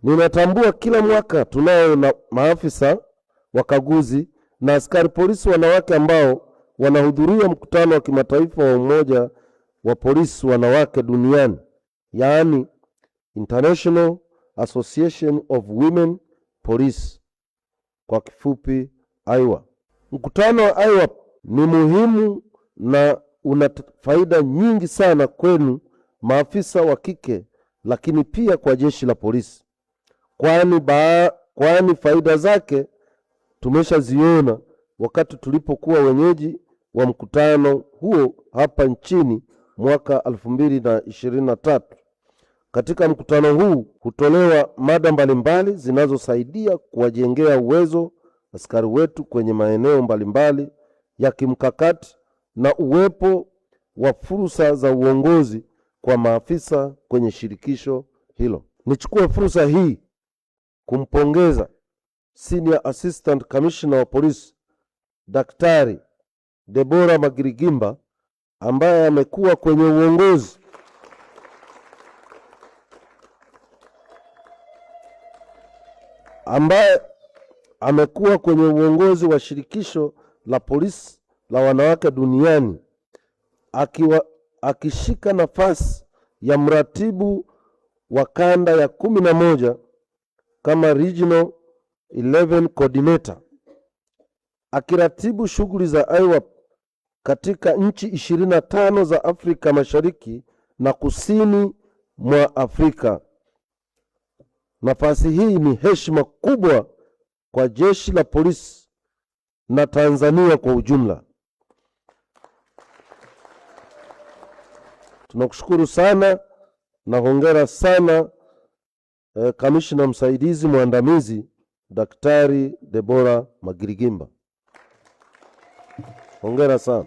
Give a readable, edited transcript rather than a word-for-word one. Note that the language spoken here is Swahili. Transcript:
Ninatambua kila mwaka tunao na maafisa wakaguzi na askari polisi wanawake ambao wanahudhuria mkutano wa kimataifa wa Umoja wa Polisi Wanawake Duniani, yaani International Association of Women Police, kwa kifupi IWA. Mkutano wa IWA ni muhimu na una faida nyingi sana kwenu maafisa wa kike, lakini pia kwa jeshi la polisi, kwani faida zake tumeshaziona wakati tulipokuwa wenyeji wa mkutano huo hapa nchini mwaka 2023. Katika mkutano huu hutolewa mada mbalimbali zinazosaidia kuwajengea uwezo askari wetu kwenye maeneo mbalimbali ya kimkakati na uwepo wa fursa za uongozi kwa maafisa kwenye shirikisho hilo. Nichukue fursa hii kumpongeza Senior Assistant Commissioner wa Polisi Daktari Deborah Magirigimba ambaye amekuwa kwenye uongozi wa shirikisho la polisi la wanawake duniani, akishika nafasi ya mratibu wa kanda ya 11 kama Regional 11 Coordinator, akiratibu shughuli za IWAP katika nchi 25 za Afrika Mashariki na Kusini mwa Afrika. Nafasi hii ni heshima kubwa kwa jeshi la polisi na Tanzania kwa ujumla. Tunakushukuru sana na hongera sana Kamishna msaidizi mwandamizi Daktari Deborah Magirigimba. Hongera sana.